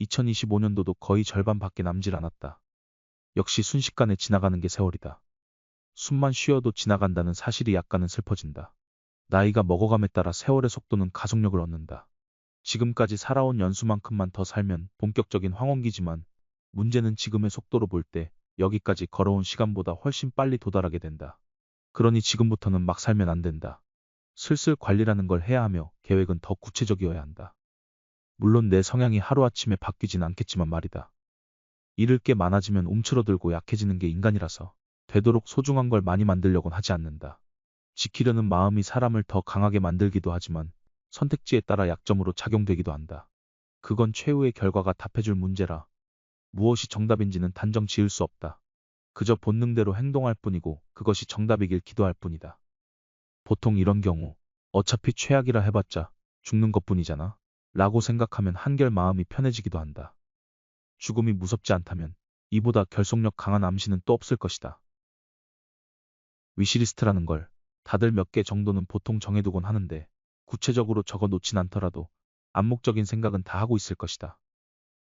2025년도도 거의 절반밖에 남질 않았다. 역시 순식간에 지나가는 게 세월이다. 숨만 쉬어도 지나간다는 사실이 약간은 슬퍼진다. 나이가 먹어감에 따라 세월의 속도는 가속력을 얻는다. 지금까지 살아온 연수만큼만 더 살면 본격적인 황혼기지만 문제는 지금의 속도로 볼 때 여기까지 걸어온 시간보다 훨씬 빨리 도달하게 된다. 그러니 지금부터는 막 살면 안 된다. 슬슬 관리라는 걸 해야 하며 계획은 더 구체적이어야 한다. 물론 내 성향이 하루아침에 바뀌진 않겠지만 말이다. 잃을 게 많아지면 움츠러들고 약해지는 게 인간이라서 되도록 소중한 걸 많이 만들려곤 하지 않는다. 지키려는 마음이 사람을 더 강하게 만들기도 하지만 선택지에 따라 약점으로 작용되기도 한다. 그건 최후의 결과가 답해줄 문제라 무엇이 정답인지는 단정 지을 수 없다. 그저 본능대로 행동할 뿐이고 그것이 정답이길 기도할 뿐이다. 보통 이런 경우 어차피 최악이라 해봤자 죽는 것뿐이잖아 라고 생각하면 한결 마음이 편해지기도 한다. 죽음이 무섭지 않다면 이보다 결속력 강한 암시는 또 없을 것이다. 위시리스트라는 걸 다들 몇 개 정도는 보통 정해두곤 하는데 구체적으로 적어 놓진 않더라도 암묵적인 생각은 다 하고 있을 것이다.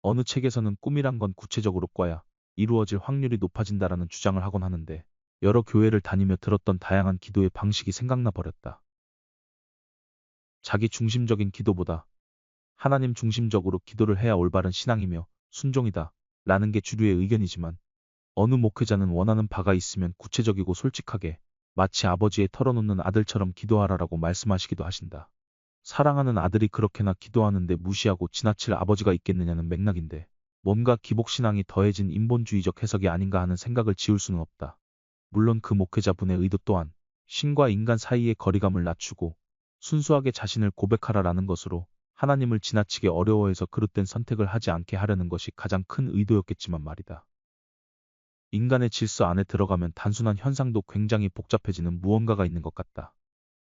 어느 책에서는 꿈이란 건 구체적으로 꿔야 이루어질 확률이 높아진다라는 주장을 하곤 하는데 여러 교회를 다니며 들었던 다양한 기도의 방식이 생각나 버렸다. 자기 중심적인 기도보다 하나님 중심적으로 기도를 해야 올바른 신앙이며 순종이다 라는 게 주류의 의견이지만 어느 목회자는 원하는 바가 있으면 구체적이고 솔직하게 마치 아버지에 털어놓는 아들처럼 기도하라라고 말씀하시기도 하신다. 사랑하는 아들이 그렇게나 기도하는데 무시하고 지나칠 아버지가 있겠느냐는 맥락인데 뭔가 기복신앙이 더해진 인본주의적 해석이 아닌가 하는 생각을 지울 수는 없다. 물론 그 목회자분의 의도 또한 신과 인간 사이의 거리감을 낮추고 순수하게 자신을 고백하라라는 것으로 하나님을 지나치게 어려워해서 그릇된 선택을 하지 않게 하려는 것이 가장 큰 의도였겠지만 말이다. 인간의 질서 안에 들어가면 단순한 현상도 굉장히 복잡해지는 무언가가 있는 것 같다.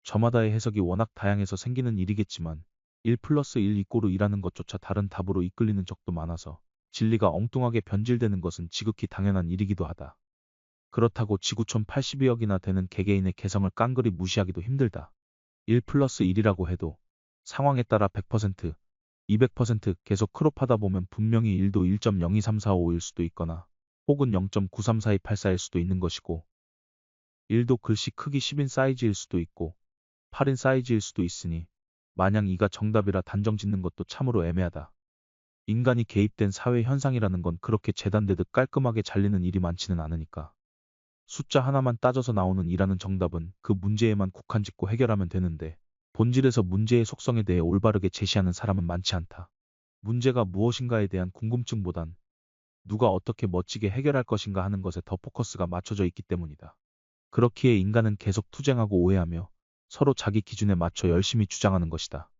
저마다의 해석이 워낙 다양해서 생기는 일이겠지만 1+1 = 2라는 것조차 다른 답으로 이끌리는 적도 많아서 진리가 엉뚱하게 변질되는 것은 지극히 당연한 일이기도 하다. 그렇다고 지구 1082억이나 되는 개개인의 개성을 깡그리 무시하기도 힘들다. 1+1이라고 해도 상황에 따라 100%, 200% 계속 크롭하다 보면 분명히 1도 1.023455일 수도 있거나 혹은 0.934284일 수도 있는 것이고 1도 글씨 크기 10인 사이즈일 수도 있고 8인 사이즈일 수도 있으니 마냥 이가 정답이라 단정 짓는 것도 참으로 애매하다. 인간이 개입된 사회 현상이라는 건 그렇게 재단되듯 깔끔하게 잘리는 일이 많지는 않으니까. 숫자 하나만 따져서 나오는 이라는 정답은 그 문제에만 국한짓고 해결하면 되는데 본질에서 문제의 속성에 대해 올바르게 제시하는 사람은 많지 않다. 문제가 무엇인가에 대한 궁금증보단 누가 어떻게 멋지게 해결할 것인가 하는 것에 더 포커스가 맞춰져 있기 때문이다. 그렇기에 인간은 계속 투쟁하고 오해하며 서로 자기 기준에 맞춰 열심히 주장하는 것이다.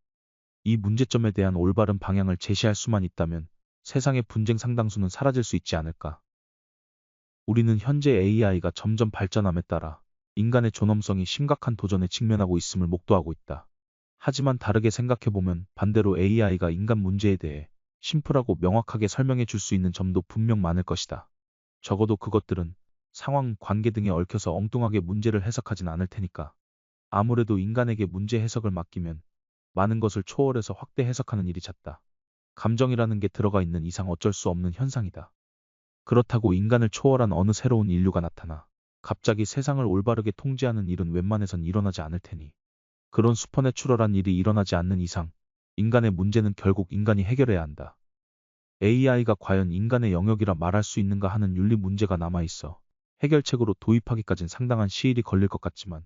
이 문제점에 대한 올바른 방향을 제시할 수만 있다면 세상의 분쟁 상당수는 사라질 수 있지 않을까. 우리는 현재 AI가 점점 발전함에 따라 인간의 존엄성이 심각한 도전에 직면하고 있음을 목도하고 있다. 하지만 다르게 생각해보면 반대로 AI가 인간 문제에 대해 심플하고 명확하게 설명해 줄 수 있는 점도 분명 많을 것이다. 적어도 그것들은 상황, 관계 등에 얽혀서 엉뚱하게 문제를 해석하진 않을 테니까. 아무래도 인간에게 문제 해석을 맡기면 많은 것을 초월해서 확대 해석하는 일이 잦다. 감정이라는 게 들어가 있는 이상 어쩔 수 없는 현상이다. 그렇다고 인간을 초월한 어느 새로운 인류가 나타나 갑자기 세상을 올바르게 통제하는 일은 웬만해선 일어나지 않을 테니 그런 슈퍼내추럴한 일이 일어나지 않는 이상 인간의 문제는 결국 인간이 해결해야 한다. AI가 과연 인간의 영역이라 말할 수 있는가 하는 윤리 문제가 남아있어 해결책으로 도입하기까진 상당한 시일이 걸릴 것 같지만